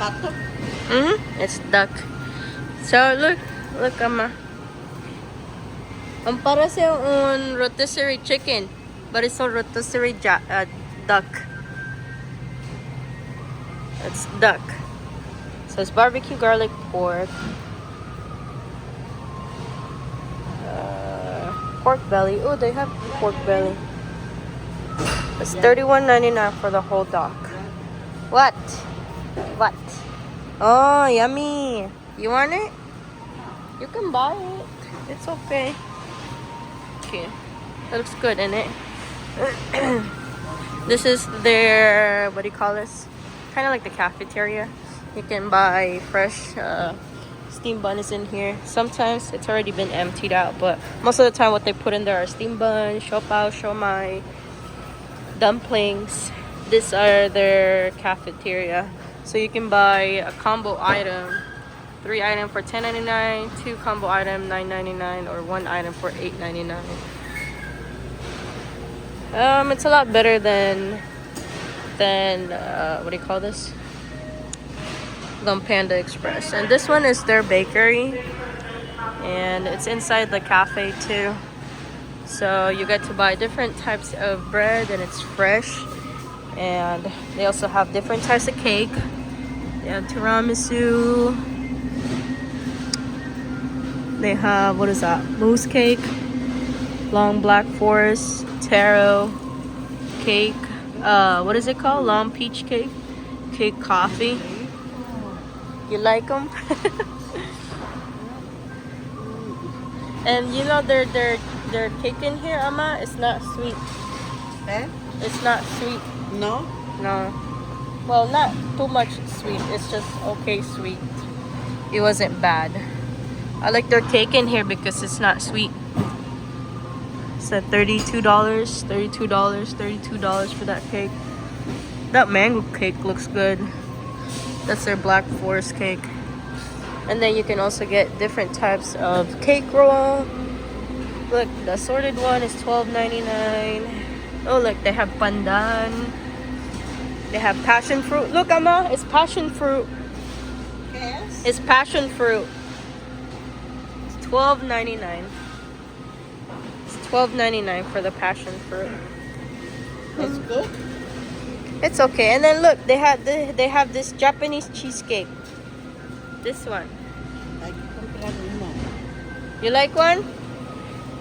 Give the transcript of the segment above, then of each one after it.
Pato? It's duck. So look, ama. Parece un rotisserie chicken, but it's a rotisserie duck. It's duck. So it's barbecue garlic pork, pork belly. Oh, they have pork belly. It's $31.99 for the whole duck. What? What? Oh, yummy. You want it? You can buy it. It's okay. Okay. That looks good, isn't it? This is their, what do you call this? Kind of like the cafeteria. You can buy fresh steam buns in here. Sometimes it's already been emptied out, but most of the time what they put in there are steam buns, siopao, siomai, dumplings. These are their cafeteria. So you can buy a combo item, 3 item for $10.99, 2 combo item $9.99, or 1 item for $8.99. It's a lot better than what do you call this? Than Panda Express. And this one is their bakery, and it's inside the cafe too. So you get to buy different types of bread, and it's fresh. And they also have different types of cake. They have tiramisu. They have, what is that? Mousse cake, long black forest, taro cake. What is it called? Long peach cake, cake coffee. You like them? And you know their cake in here, Ama, it's not sweet. Eh? It's not sweet. No? No. Well, not too much sweet. It's just okay sweet. It wasn't bad. I like their cake in here because it's not sweet. It's at $32, $32 for that cake. That mango cake looks good. That's their black forest cake. And then you can also get different types of cake roll. Look, the assorted one is $12.99. Oh, look, they have pandan. They have passion fruit. Look, Ama, it's passion fruit. Yes. It's passion fruit. It's $12.99. It's $12.99 for the passion fruit. It's good. It's okay. And then look, they have this Japanese cheesecake. This one. Ay, compramos uno. You like one?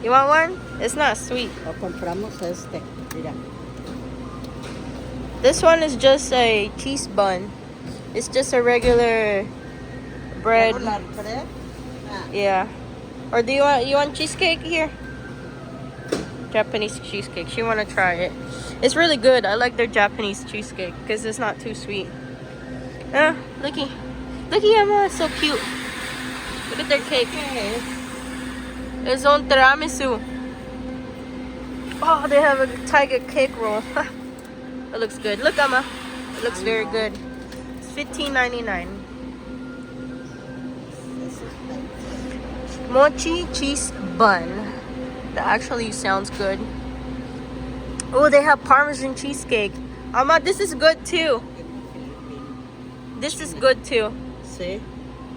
You want one? It's not sweet. O compramos este. Mira. This one is just a cheese bun. It's just a regular bread. Regular bread? Ah. Yeah. Or do you want cheesecake here? Japanese cheesecake. She wanna try it. It's really good. I like their Japanese cheesecake because it's not too sweet. Looky, Emma, it's so cute. Look at their cake. Yes. It's on tiramisu. Oh, they have a tiger cake roll. It looks good. Look, Emma. It looks very good. It's $15.99. Mochi cheese bun. That actually sounds good. Oh, they have Parmesan cheesecake. Ama, this is good too. This is good too. Sí.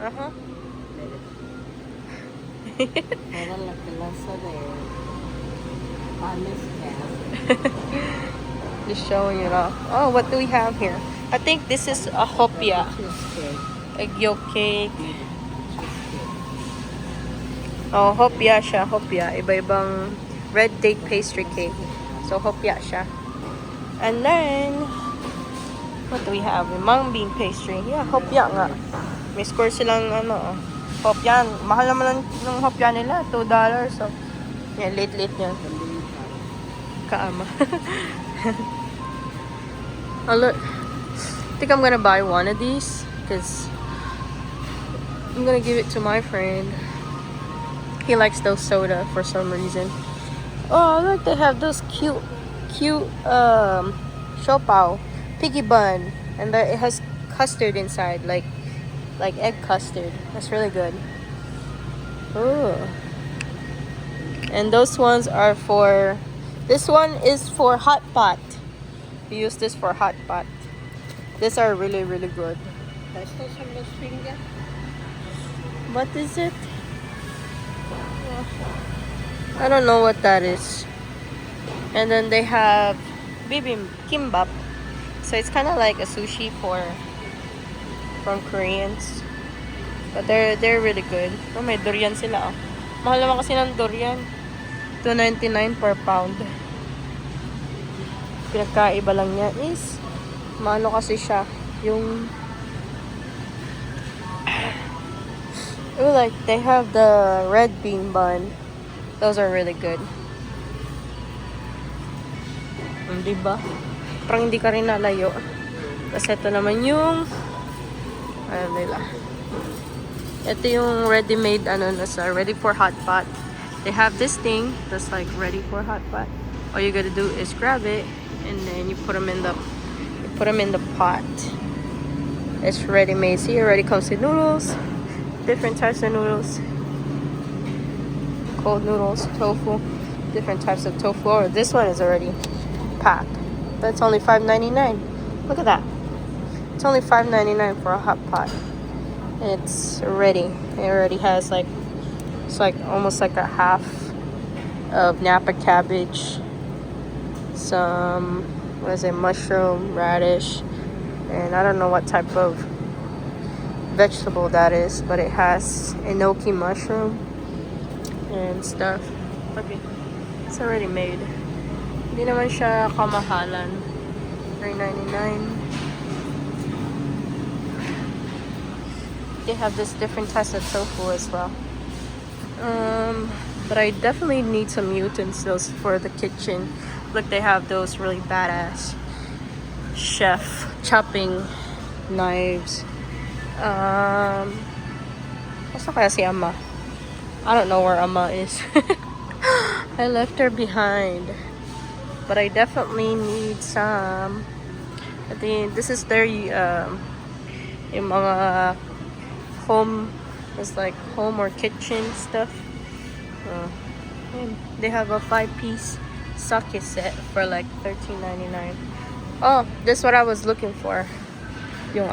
Uh-huh. Era la clase de panes que hace. Just showing it off. Oh, what do we have here? I think this is a hopia. Cheesecake. Egg yolk cake. Cheesecake. Oh, hopia siya. Hopia. Iba-ibang red date pastry cake. So, hopia siya. And then, what do we have? Mung bean pastry. Yeah, hopya nga. May score silang ano. Hopya. Mahal naman ng hopya nila. $2. So, yeah, late yan. Kaama. Oh, look. I think I'm gonna buy one of these because I'm gonna give it to my friend. He likes those soda for some reason. Oh, look, they have those cute siopao piggy bun, and it has custard inside, like egg custard. That's really good. Ooh. And those ones are for. This one is for hot pot. We use this for hot pot. These are really, really good. Estos son los fingers. What is it? I don't know what that is. And then they have kimbap. So it's kind of like a sushi from Koreans. But they're really good. Oh, may durian sila. Oh. Mahal naman kasi ng durian. $2.99 per pound. Pinagkaiba lang niya is maano kasi siya yung like they have the red bean bun. Those are really good. Diba? Parang hindi ka rin nalayo. Kasi ito naman yung ano nila. Ito yung ready-made ready for hot pot. They have this thing that's like ready for hot pot. All you gotta do is grab it and then you put them in the pot. It's ready-made. See, it already comes with noodles. Different types of noodles. Cold noodles, tofu, different types of tofu. Or this one is already packed. That's only $5.99. Look at that. It's only $5.99 for a hot pot. And it's ready. It already has it's like almost like a half of Napa cabbage, some mushroom, radish, and I don't know what type of vegetable that is, but it has enoki mushroom and stuff. Okay, it's already made. Hindi naman siya kamahalan. $3.99. They have this different types of tofu as well. But I definitely need some utensils for the kitchen. Look, they have those really badass chef chopping knives. What's kaya si Ama? I don't know where Ama is. I left her behind. But I definitely need some. I think this is their yung mga home, it's like home or kitchen stuff. They have a 5-piece sake set for like $13.99. Oh, this is what I was looking for. Yung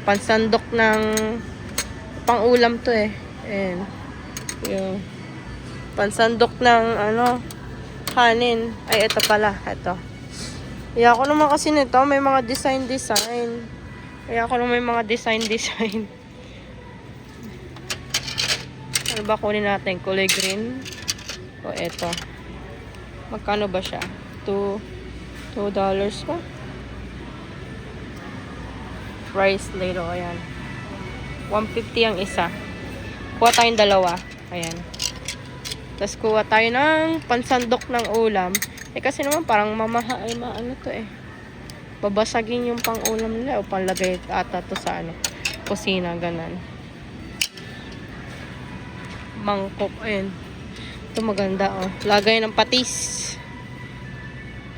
pansandok ng pang-ulam to eh. And yung pansandok ng kanin. Ay, ito pala. Ito. Kaya ako naman kasi nito, may mga design. Kaya ako naman may mga design. Ano ba kunin natin? Kulay green? O ito. Magkano ba siya? $2 ba? Rice ladle. Ayan. $1.50 ang isa. Kuha tayong dalawa. Ayan. Tapos kuha tayo ng pansandok ng ulam. Eh kasi naman parang mamahal. To eh. Babasagin yung pang-ulam nila o panlagay ata to sa kusina. Ganon. Mangkok. Ayan. Ito maganda oh. Lagay ng patis.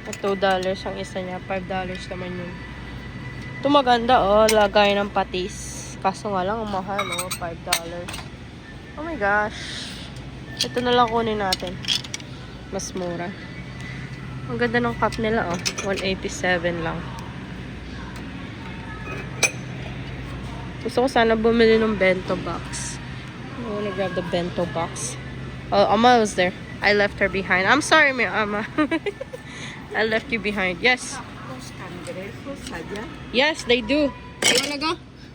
$2 ang isa niya. $5 naman yun. Ito maganda oh. Lagay ng patis. Kaso nga lang ang mahal oh. $5. Oh my gosh. Ito na lang kunin natin. Mas mura. Ang ganda ng cup nila oh. $187 lang. Gusto ko sana bumili ng bento box. I wanna grab the bento box. Oh, Amma was there. I left her behind. I'm sorry, Amma. I left you behind. Yes. Los cangrejos allá. Yes, they do. You wanna go?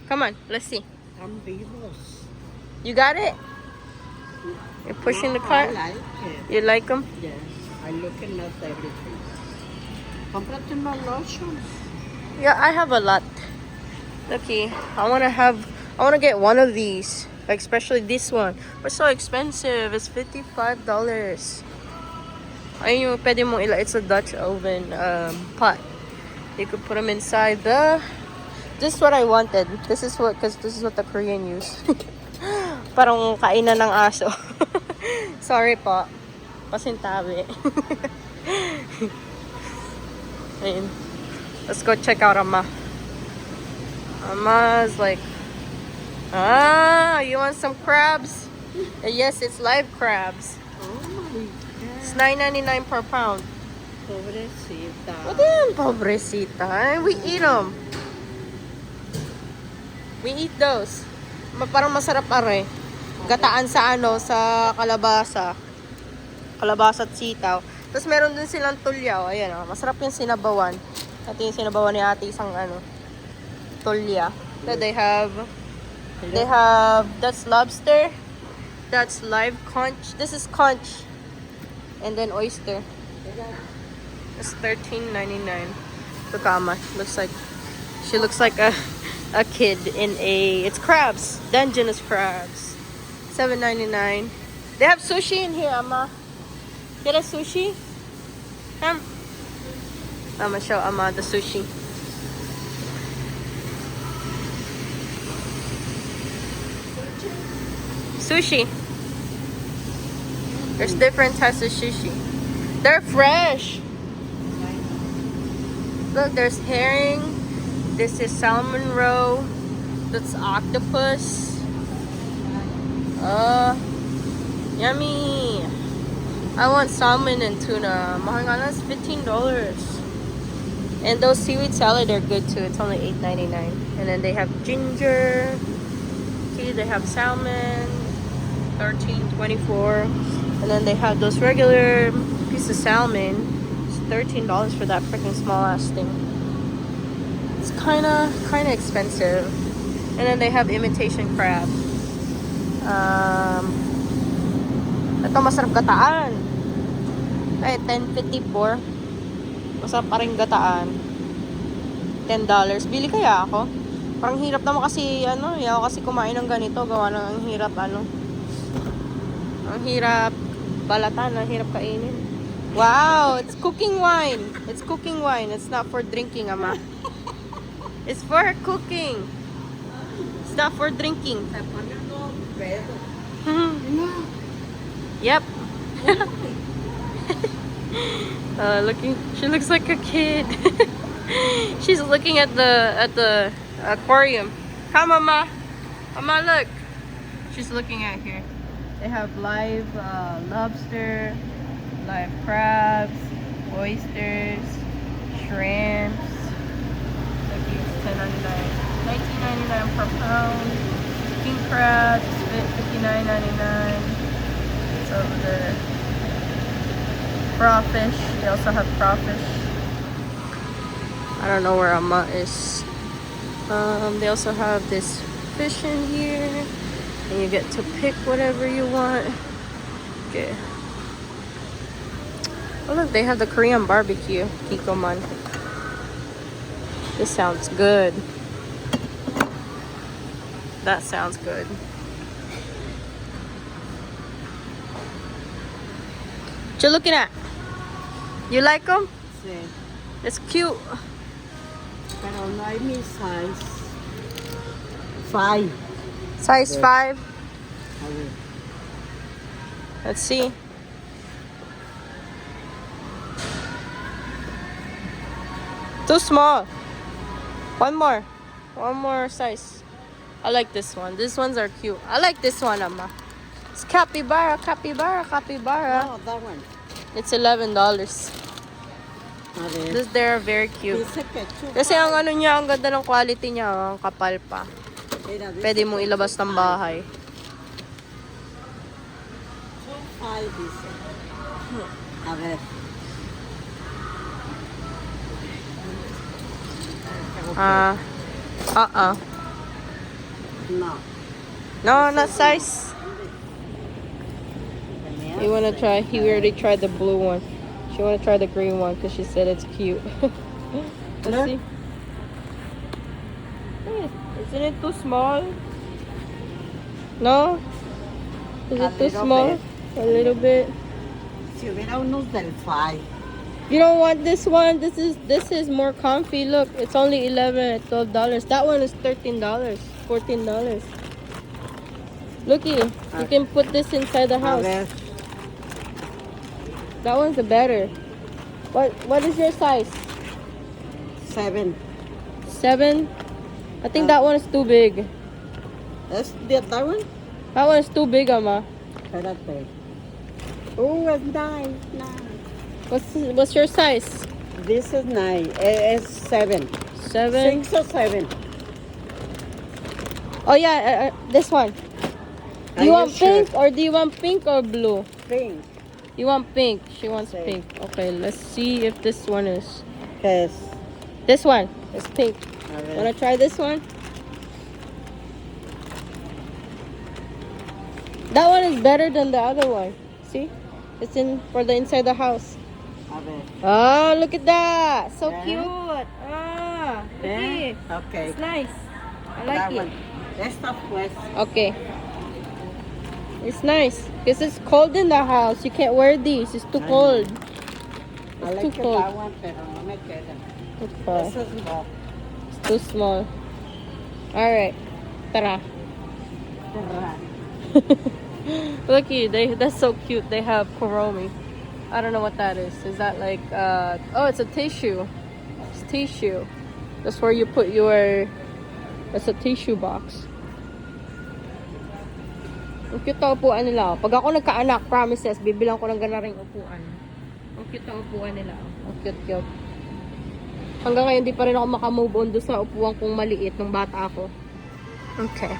Come on, let's see. Están vivos. You got it? You're pushing the cart? I like it. You like them? Yes. I'm looking at everything. Cómprate unos lotions. Yeah, I have a lot. Okay, I wanna get one of these. Like especially this one. But so expensive. It's $55. Ayun yung pwede mong it's a Dutch oven pot. You could put them inside this is what I wanted. This is what the Korean use. Parang kainan ng aso. Sorry po. Pasintabi. Ayun. Let's go check out Amma. Amma's like, you want some crabs? Yes, it's live crabs. Oh my It's God. $9.99 per pound. Pobrecita. What yan, pobrecita? We eat them. We eat those. Parang masarap are. Gataan sa ano, sa kalabasa. Kalabasa at sitaw. Tapos meron din silang tulyaw. Ayan oh, masarap yung sinabawan. Ito yung sinabawan ni ate isang ano, tulya. So they have, that's lobster. That's live conch. This is conch. And then oyster. It's $13.99. Look Ama. She looks like a kid in a, it's crabs. Dungeness crabs. $7.99. They have sushi in here, Ama. Get a sushi? Come. I'm gonna show Ama the sushi. Sushi. There's different types of sushi. They're fresh. Look, there's herring. This is salmon roe. That's octopus. Yummy. I want salmon and tuna. Mahal nga lang, it's $15. And those seaweed salad are good too. It's only $8.99. And then they have ginger. See, they have salmon. $13.24. And then they have those regular piece of salmon. It's $13 for that freaking small ass thing. It's kinda expensive. And then they have imitation crab. Ito masarap gataan. Ay, $10.54. Masarap pa rin gataan. $10. Bili kaya ako? Parang hirap naman kasi, ano, ako kasi kumain ng ganito. Gawa ng ang hirap, ano. Ang hirap balatan, ang hirap kainin. Wow, it's cooking wine. It's cooking wine. It's not for drinking, Ama. It's for cooking. It's not for drinking. Yep. She looks like a kid. She's looking at the aquarium. Come, Mama. Mama, look. She's looking at here. They have live lobster, live crabs, oysters, shrimps. Look, it's $10.99, $19.99 per pound. King crabs, $59.99. So the crawfish. They also have crawfish. I don't know where Amma is. They also have this fish in here. And you get to pick whatever you want. Okay. Oh look, they have the Korean barbecue. Kikoman. This sounds good. That sounds good. What you looking at? You like them? Sí. It's cute. Pero no hay mi size. 5. Size 5. A ver. Let's see. Too small. One more size. I like this one. These ones are cute. I like this one, Amma. It's capybara. Oh, that one. It's $11. A ver. This they're very cute. Dice que chupa. Kasi ang ano niya, ang ganda ng quality niya, oh, ang kapal pa. Mira, dice Pwede mong que ilabas ng bahay. 5 dice. A ver. No. No, not size. You wanna try? He already tried the blue one. She wanna try the green one because she said it's cute. Let's Look. see. Hey, isn't it too small? No? Is it too little small? bit. A little bit. Si hubiera unos del 5. You don't want this one. This is more comfy. Look, it's only $11, $12. That one is $13, $14. Looky, you can put this inside the A house. ver. That one's the better. What is your size? 7. 7? I think that one is too big. That's that one? That one is too big, Ama. Espérate. Oh, it's 9. What's your size? This is 9. It's 7. 7? 6 or 7. Oh yeah, this one. Do Are you you want sure? pink or do you want pink or blue? Pink. You want pink. She wants Okay. pink. Okay, let's see if this one is. Yes. This one is pink. A ver. Wanna try this one? That one is better than the other one. See? It's in for the inside the house. A ver. Oh, look at that. So Yeah. cute. Ah, Yeah? okay. Okay. It's nice. I like That it. one. Esta pues. Okay. It's nice. Because it's cold in the house. You can't wear these. It's too I cold. I It's like too cold. that one, pero no me queda. Okay. This is small. It's too small. Alright. Tara. Look at you. That's so cute. They have Kuromi. I don't know what that is. Is that like oh, it's a tissue. It's tissue. That's where you put your. It's a tissue box. Ang cute ang upuan nila. Pag ako nagkaanak, promises, bibilang ko ng ganaring upuan. Ang cute ang upuan nila. Ang cute. Hanggang ngayon, di pa rin ako makamove on doon sa upuan kong maliit nung bata ako. Okay.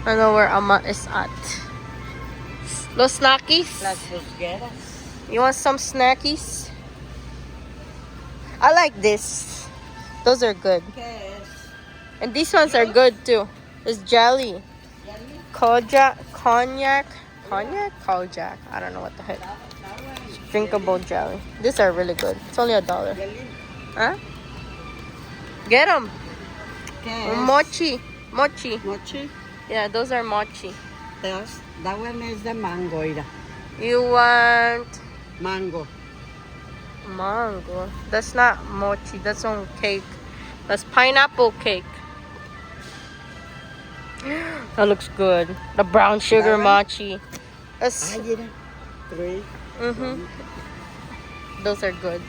I know where Ama is at. Los snackies? Las busqueras. You want some snackies? I like this. Those are good. Yes. And these ones are good too. It's jelly. Jelly. Kojak, cognac. I don't know what the heck. That one. Drinkable jelly. These are really good. It's only $1. Jelly. Huh? Get them. Yes. Mochi. Mochi. Yeah, those are mochi. Yes. That one is the mango. Ira. You want Mango. mango? That's not mochi. That's on cake. That's pineapple cake. That looks good. The brown sugar That one? mochi. That's Ira. 3. Those are good.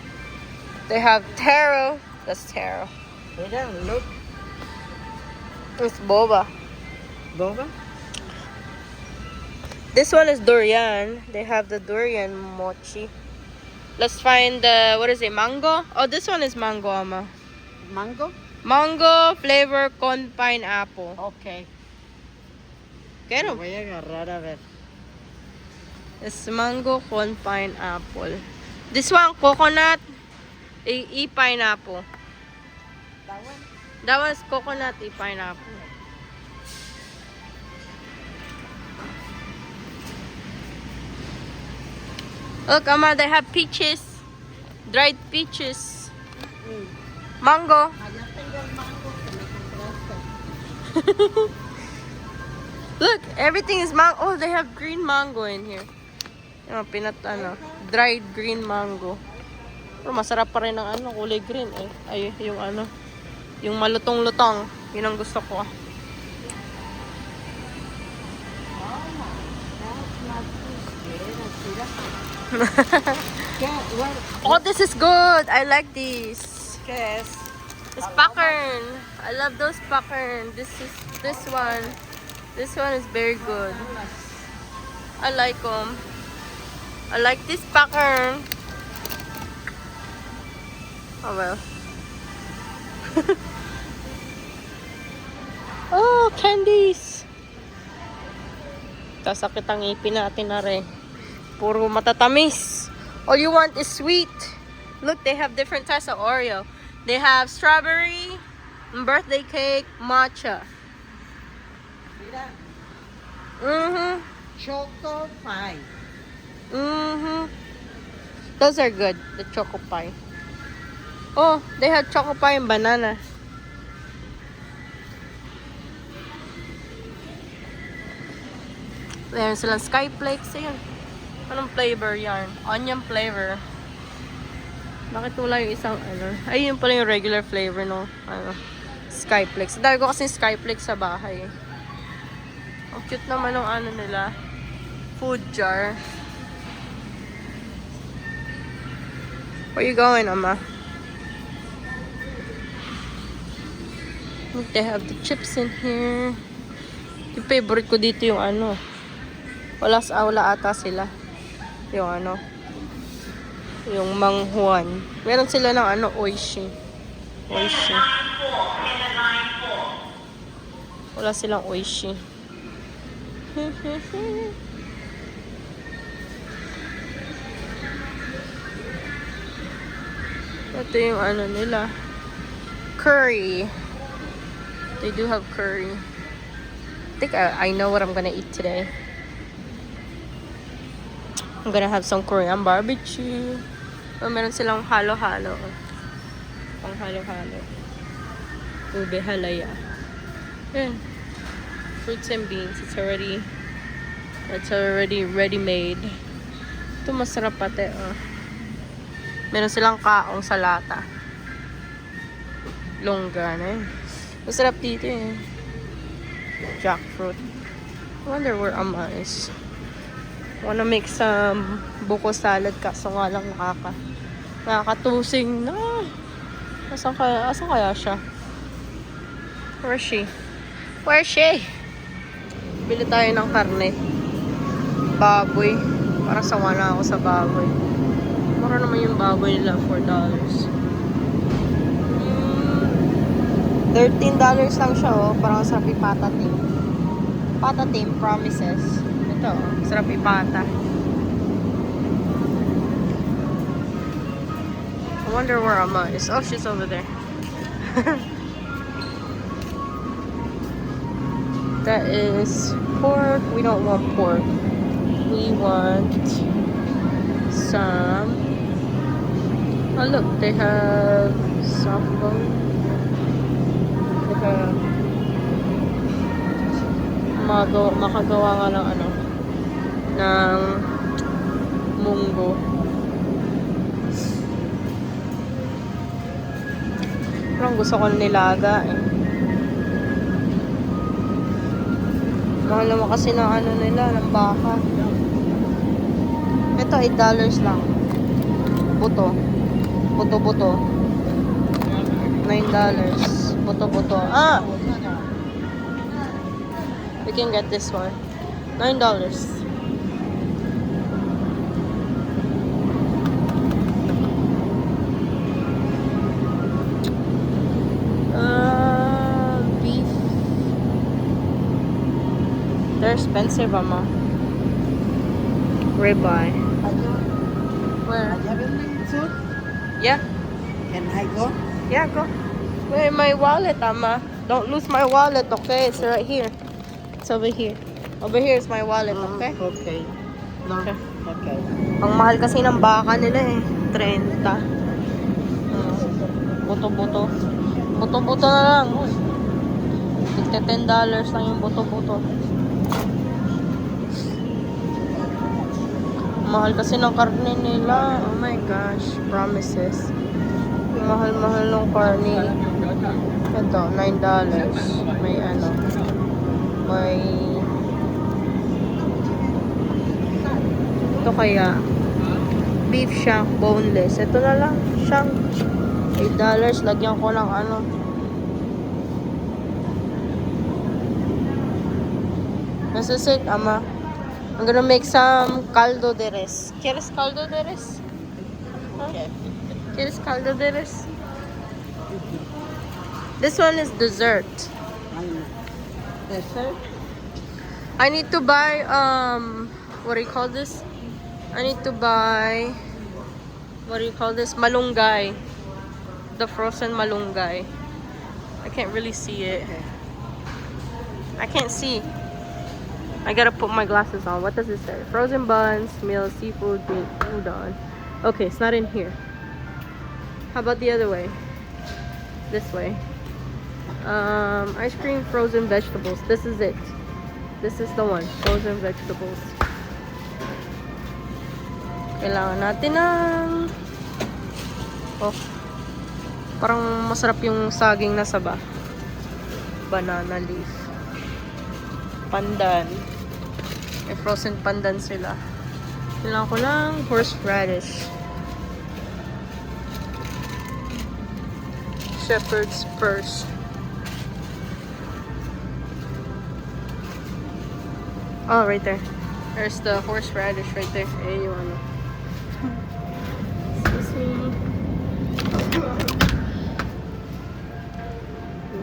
They have taro. That's taro. Ira, look. It's boba. Boba. This one is durian. They have the durian mochi. Let's find the, what is it, mango? Oh, this one is mango, Ama. Mango. Mango flavor con pineapple. Okay. Get Lo 'em. voy a agarrar a ver. It's mango con pineapple. This one, coconut, pineapple. That one. That one's coconut, pineapple. Look, Ama, they have peaches. Dried peaches. Mango. Allá tengo el mango que me compraste. Look, everything is mango. Oh, they have green mango in here. Dried green mango. Pero masarap pa rin ang kulay green eh. Ay, yung malutong-lutong. Yun ang gusto ko. Oh, this is good. I like these. ¿Qué es? This pattern. I love those pattern. This one. This one is very good. I like them. I like this pattern. Oh well. Oh, candies. Kasakit ang ipin natin na rin. Puro matatamis. All you want is sweet. Look, they have different types of Oreo. They have strawberry, birthday cake, matcha. Mira, choco pie. Those are good, the choco pie. Oh, they have choco pie and banana. Meron silang Skyflakes. Ayun. Anong flavor yan? Onion flavor. Bakit wala yung isang ayun pala yung regular flavor no? Skyflakes. Dahil ko kasi Skyflakes sa bahay. Ang cute naman ng nila. Food jar. Where you going, Ama? Look, they have the chips in here. Yung favorite ko dito yung wala sa aula ata sila. Yung yung manghuan. Meron sila ng oishi. Wala silang oishi. Ito yung ano nila. Curry. They do have curry. I think I know what I'm gonna eat today. I'm gonna have some Korean barbecue. Oh, meron silang halo-halo. Pang halo-halo. Ube halaya. Yan. Fruits and beans. It's already ready-made. Ito masarap pati. Oh. Meron silang kaong sa lata. Longga na yun. Masarap dito eh. Jackfruit. I wonder where Ama is. Wanna make some buko salad kaso nga lang nakakatusing na. Asan kaya siya? Where is she? Where is she? Bili tayo ng karne. Baboy. Para sawa na ako sa baboy. Mura naman yung baboy nila, $4. $13 lang siya, oh. Parang sarap ipatatim. Patatim promises. Ito, oh. Sarap ipata. I wonder where Ama is. Oh, she's over there. That is pork. We don't want pork. We want some. Oh, look, they have soft bone. Makagawa nga ng ano, ng munggo. Parang gusto ko nilaga eh. Mahal naman kasi ng ano nila, ng baka. Ito, $8 lang. Buto. Buto-buto. $9. Buto-buto. Ah! We can get this one. $9. Beef. They're expensive, Ama. Ribeye. Where? Yeah. Can I go? Yeah, go. Wait, my wallet, Ama. Don't lose my wallet, okay? It's right here. It's over here. Over here is my wallet, okay? Okay. No. Okay. Okay. Ang mahal kasi ng baka nila eh. 30. Buto-buto. Buto-buto na lang. Tigta $10 lang yung buto-buto. Mahal kasi ng karne nila. Oh my gosh. Promises. Mahal-mahal ng karne. Ito, $9. May ano. May... Ito kaya. Beef shank boneless. Ito na lang. Shank. $8. Lagyan ko ng ano. This is it, Ama. I'm gonna make some caldo de res. ¿Quieres caldo de res? Huh? ¿Quieres caldo de res? This one is dessert. Dessert? I need to buy, what do you call this? I need to buy, what do you call this? Malunggay. The frozen malunggay. I can't really see it. I can't see. I gotta put my glasses on. What does it say? Frozen buns, meals, seafood, meat, udon. Okay, it's not in here. How about the other way? This way. Ice cream, frozen vegetables. This is it. This is the one. Frozen vegetables. Kailangan natin ng... Oh. Parang masarap yung saging na saba. Banana leaf. Pandan. May frozen pandan sila. Kailangan ko lang horseradish. Shepherd's purse. Oh, right there. There's the horseradish right there. Eh, you want it. Excuse me.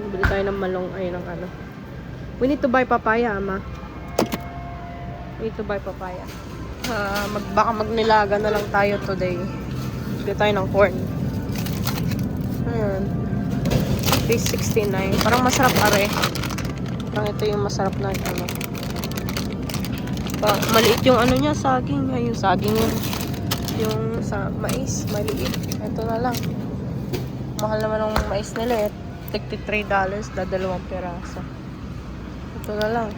Bili tayo ng malong, ay, ng ano. We need to buy papaya, Ama. We need to buy papaya. Baka magnilaga na lang tayo today. Bili tayo ng corn. Ayan. 369. Parang masarap pare. Parang ito yung masarap na ano. Maliit yung ano niya, saging. Ay, yung saging yun. Yung sa mais, maliit. Ito na lang. Mahal naman ng mais nila eh. $33, dalawang piraso. Ito na lang.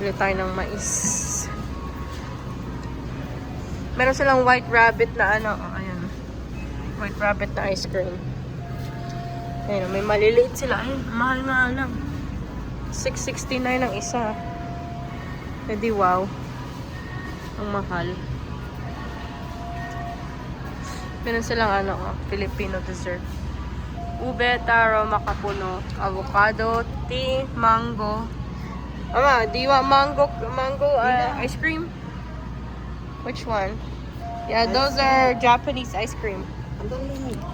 Bili tayo ng mais. Meron silang white rabbit na ano. Oh, ayan. White rabbit na ice cream. Ayun, may maliliit sila. Ayun, mahal nga lang. $6.69 ang isa. Hindi wow. Ang mahal. Meron silang ano, Filipino dessert. Ube, taro, makapuno, avocado, tea, mango. Mama, do you want mango ice cream? Which one? Yeah, those are Japanese ice cream.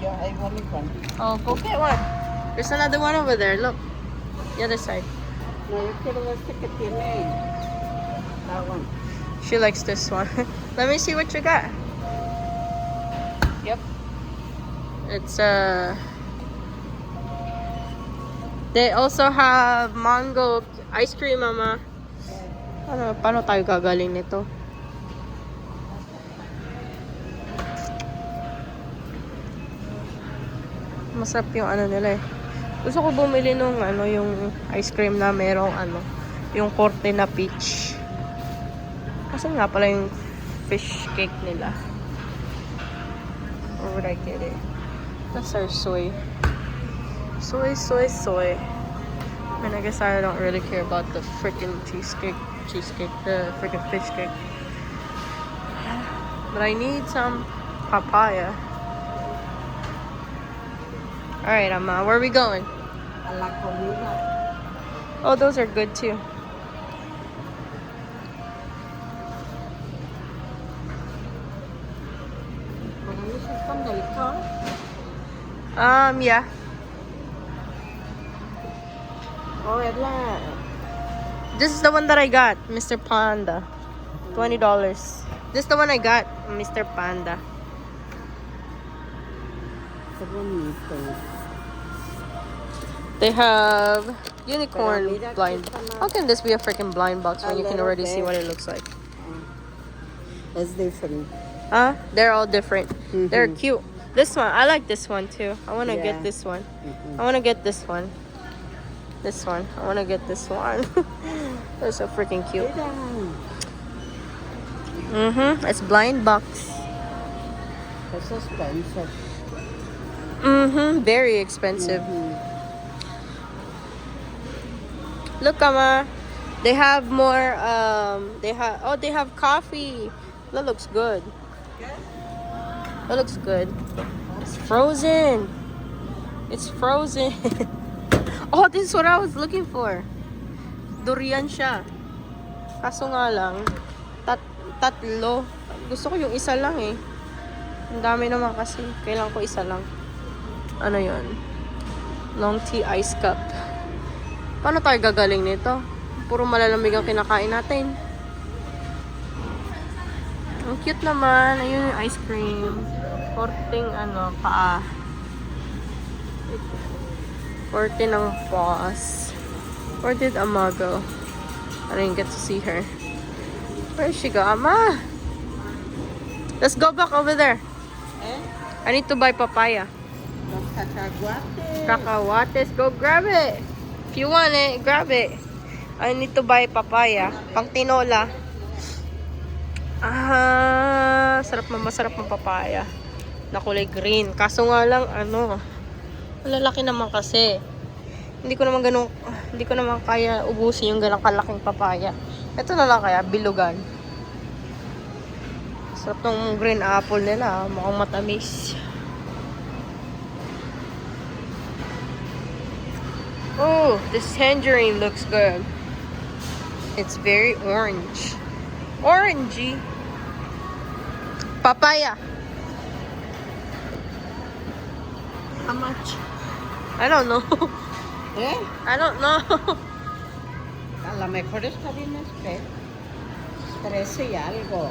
Yeah, I wanted one. Oh, go get one. There's another one over there. Look. The other side. No, you could have ticket in that one. She likes this one. Let me see what you got. Yep. It's they also have mango ice cream, Mama. Paano tayo gagaling nito? Masarap yung ano nila eh. Gusto ko bumili nung ano, yung ice cream na merong ano, yung korte na peach. Kasi nga pala yung fish cake nila. Or would I get it? That's our soy. Soy. And I guess I don't really care about the freaking cheesecake, the freaking fish cake. But I need some papaya. Alright, Amma, where are we going? La comida. Oh, those are good too. This is from the car. Yeah. Oh, Edla. This is the one that I got, Mr. Panda. $20. This is the one I got, Mr. Panda. They have unicorn blind. How can this be a freaking blind box when you can already see what it looks like? It's different. They're all different. They're cute. This one, I like this one too. I want to get this one. I want to get this one. This one. I want to get this one. They're so freaking cute. It's blind box. It's expensive. Very expensive. Look, Ama. They have more. They have coffee. That looks good. That looks good. It's frozen. It's frozen. Oh, this is what I was looking for. Durian siya. Kaso nga lang, tatlo. Gusto ko yung isa lang eh. Ang dami naman kasi. Kailangan ko isa lang. Ano yun? Long tea ice cup. Paano tayo gagaling nito? Puro malalamig ang kinakain natin. Ang cute naman. Ayun yung ice cream. Korting paa. Korte ng boss. Where did Ama go? I didn't get to see her. Where did she go? Ama! Let's go back over there. I need to buy papaya. Cacahuates. Go grab it. If you want it, grab it. I need to buy papaya. Pang tinola. Masarap ng papaya. Na kulay green. Kaso nga lang, malalaki naman kasi. Hindi ko naman kaya ubusin yung ganang kalaking papaya. Ito na lang kaya, bilugan. Sarap ng green apple nila. Mukhang matamis. Oh, this tangerine looks good. It's very orange. Orangey. Papaya. How much? I don't know. ¿Eh? I don't know. A lo mejor está bien este. 13 y algo.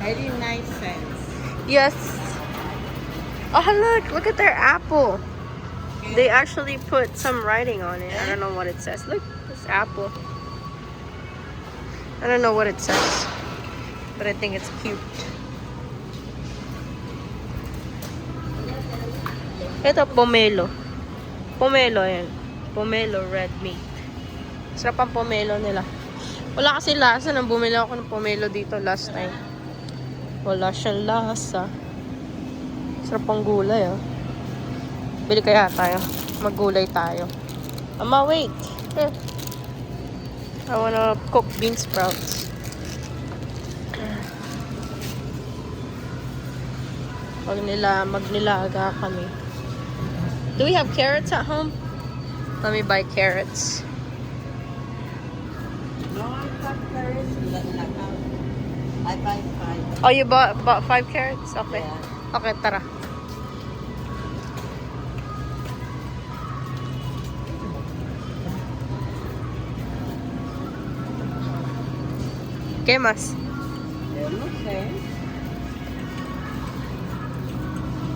89 cents. Yes. Oh, look at their apple. They actually put some writing on it. I don't know what it says. Look, this apple. I don't know what it says, but I think it's cute. Ito, pomelo. Pomelo yan. Pomelo red meat. Sarap ang pomelo nila. Wala kasi lasa nang bumili ako ng pomelo dito last time. Wala siyang lasa. Sarap ang gulay, oh. Bili kaya tayo. Maggulay tayo. Ama, wait. Here. I wanna cook bean sprouts. Magnilaga kami. Do we have carrots at home? Let me buy carrots. No, I got carrots in the house. I buy 5. Oh, you bought 5 carrots? Okay. Yeah. Okay, tara. ¿Qué más? Yo no sé.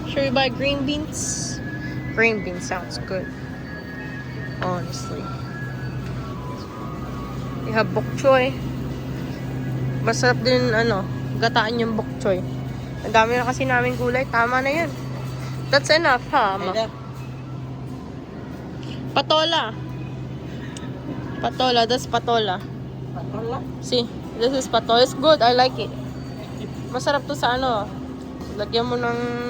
Should we buy green beans? Green beans sounds good. Honestly. We have bok choy. Masarap din, gataan yung bok choy. Ang dami na kasi namin gulay. Tama na yun. That's enough, ha, Ma? Patola. Patola. That's patola. Patola? See, this is patola. It's good. I like it. Masarap to sa lagyan mo ng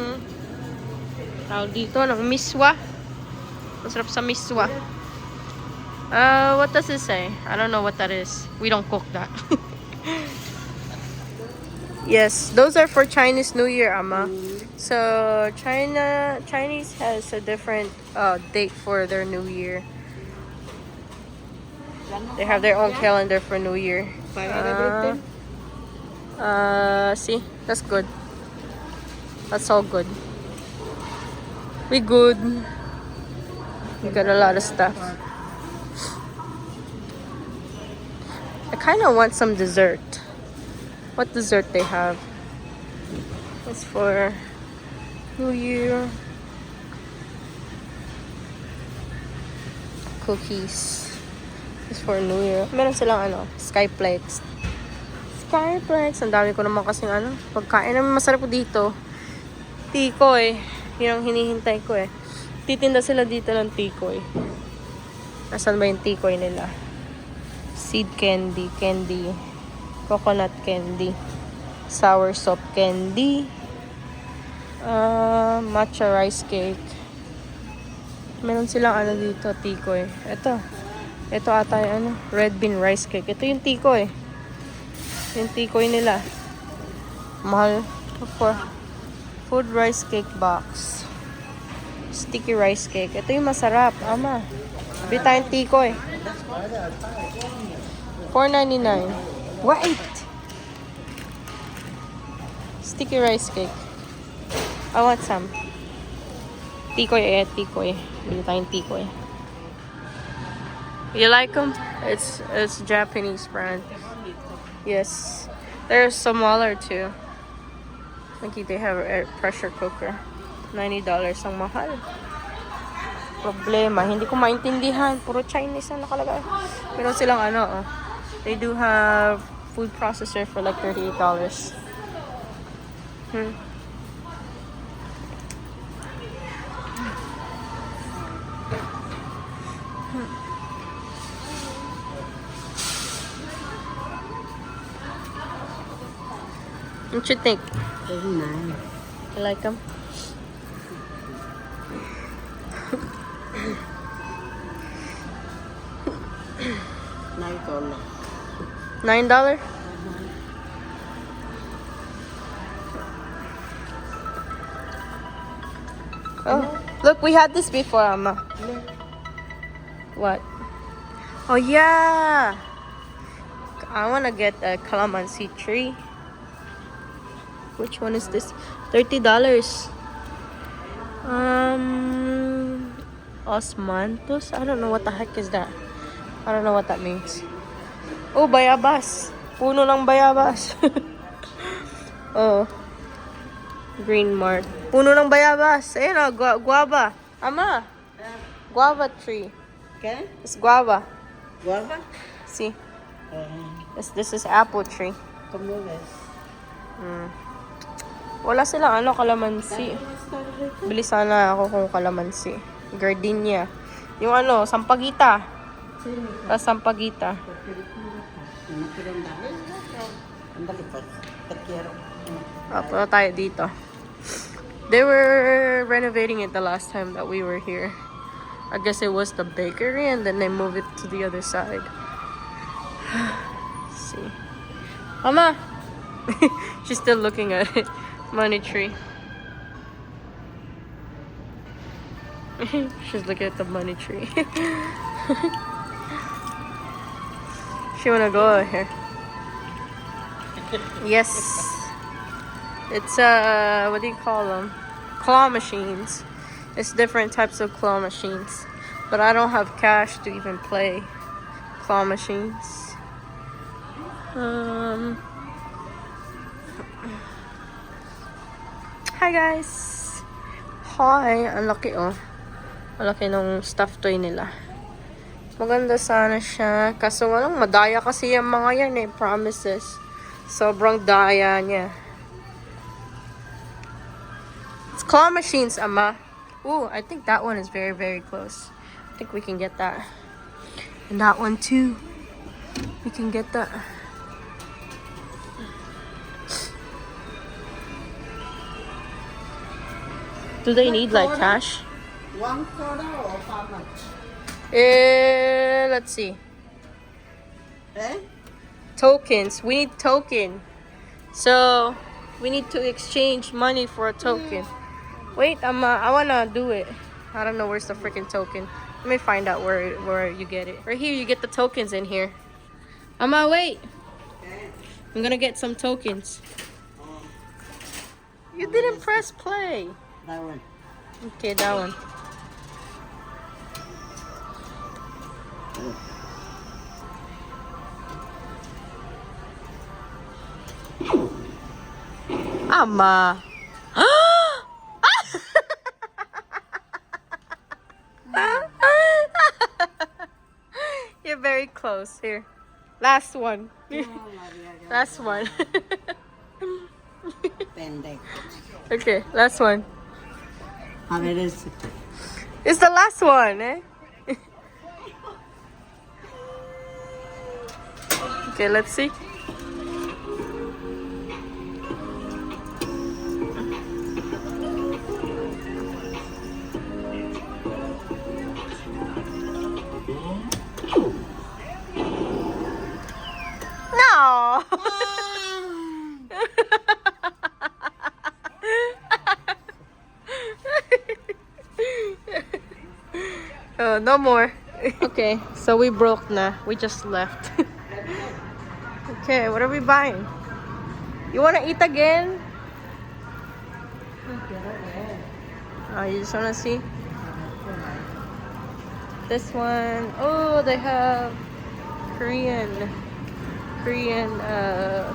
dito, ng miswa. Masarap sa miswa. What does it say? I don't know what that is. We don't cook that. Yes, those are for Chinese New Year, Ama. So Chinese has a different date for their New Year. They have their own calendar for New Year. See, that's good. That's all good. We good. We got a lot of stuff. I kind of want some dessert. What dessert they have? It's for New Year. Cookies. It's for New Year. Meron silang Skyplex. Skyplex. Ang dami ko naman kasing pagkain na masarap ko dito. Tikoy. Yun ang hinihintay ko eh. Titinda sila dito ng tikoy. Nasaan ba yung tikoy nila? Seed candy. Coconut candy. Sour soap candy. Matcha rice cake. Meron silang dito, tikoy. Ito ata yung red bean rice cake. Ito yung tikoy. Yung tikoy nila. Mahal. For food rice cake box. Sticky rice cake. Ito yung masarap, Ama. Bili tayong tikoy. $4.99. Wait! Sticky rice cake. I want some. Tikoy. Bili tayong tikoy. You like them? It's Japanese brand. Yes. They're smaller too. Look, they have a pressure cooker. $90 ang mahal. Problema. Hindi ko maintindihan. Puro Chinese na nakalagay. Pero silang they do have food processor for like $38. What you think? Very nice. You like them? $9? Oh, look, we had this before, Amma. What? Oh, yeah. I want to get a calamansi tree. Which one is this? $30. Osmanthus. I don't know what the heck is that. I don't know what that means. Oh, bayabas. Puno ng bayabas. Oh. Green Mart. Puno ng bayabas. Ayun o, guava. Ama. Guava tree. Okay? It's guava. Guava? See? This is apple tree. ¿Cómo ves? Wala silang kalamansi. Bili sana ako kung kalamansi. Gardenia. Yung sampagita. Sampagita. Punta tayo dito. They were renovating it the last time that we were here. I guess it was the bakery and then they moved it to the other side. Let's see. Mama! She's still looking at it. Money tree. She's looking at the money tree. She wanna go over here. Yes. It's what do you call them? Claw machines. It's different types of claw machines. But I don't have cash to even play claw machines. Hi guys. Hi, ang laki oh. Ang laki nung stuffed toy nila. Maganda sana siya. Kaso madaya kasi yung mga yan eh. Promises. Sobrang daya niya. It's claw machines, Ama. Ooh, I think that one is very, very close. I think we can get that. And that one too. We can get that. Do they need like cash? $1 or how much? Let's see. Eh? Tokens. We need token. So we need to exchange money for a token. Wait, I wanna do it. I don't know where's the freaking token. Let me find out where you get it. Right here, you get the tokens in here. Wait. I'm gonna get some tokens. You didn't press play. That one. Okay, that one. Ama. You're very close. Here. Last one. Last one. Pendejo. Okay, last one. A ver ese. It's the last one, eh? Okay, let's see. No. Oh, no more. Okay, so we broke na. We just left. Okay, what are we buying? You wanna eat again? Oh, you just wanna see? This one. Oh, they have Korean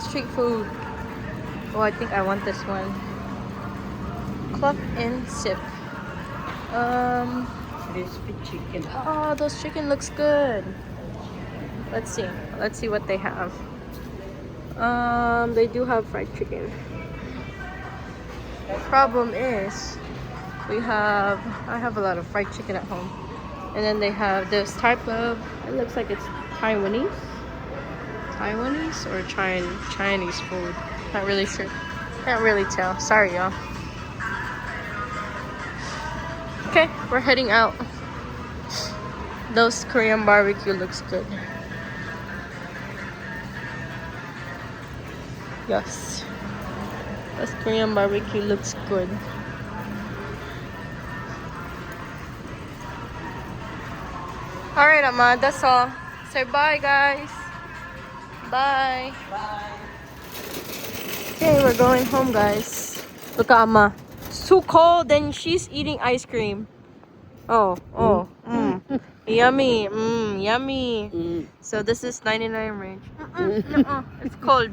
street food. Oh, I think I want this one. Cluck and sip. Crispy chicken. Oh, those chicken looks good. Let's see. Let's see what they have. They do have fried chicken. The problem is I have a lot of fried chicken at home. And then they have this type of, it looks like it's Taiwanese or Chinese food. Not really sure. Can't really tell. Sorry, y'all. Okay, we're heading out. Those Korean barbecue looks good. Yes. This Korean barbecue looks good. Alright, Ama, that's all. Say bye, guys. Bye. Bye. Okay, we're going home, guys. Look at Ama. too cold and she's eating ice cream. Oh, yummy, yummy. So this is 99 range. It's cold.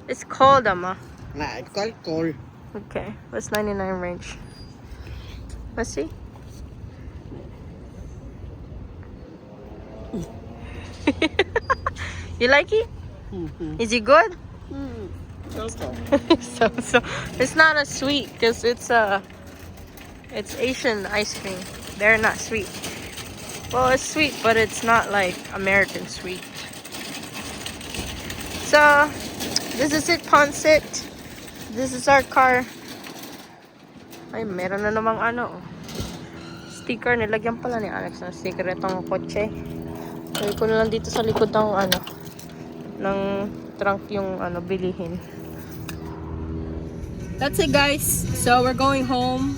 It's cold, Ama. Nah, it's called cold. Okay, what's 99 range? Let's see. You like it? Is it good? So it's not a sweet because it's Asian ice cream. They're not sweet. Well, it's sweet, but it's not like American sweet. So this is it, Ponset. This is our car. Ay, meron na namang ano. Sticker. Nilagyan pala ni Alex ng sticker itong kotse. Lagay ko na lang dito sa likod ng ano, ng trunk yung ano, bilihin. That's it, guys. So we're going home.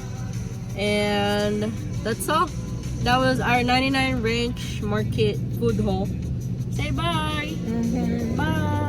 And that's all. That was our 99 range market food haul. Say bye. Bye.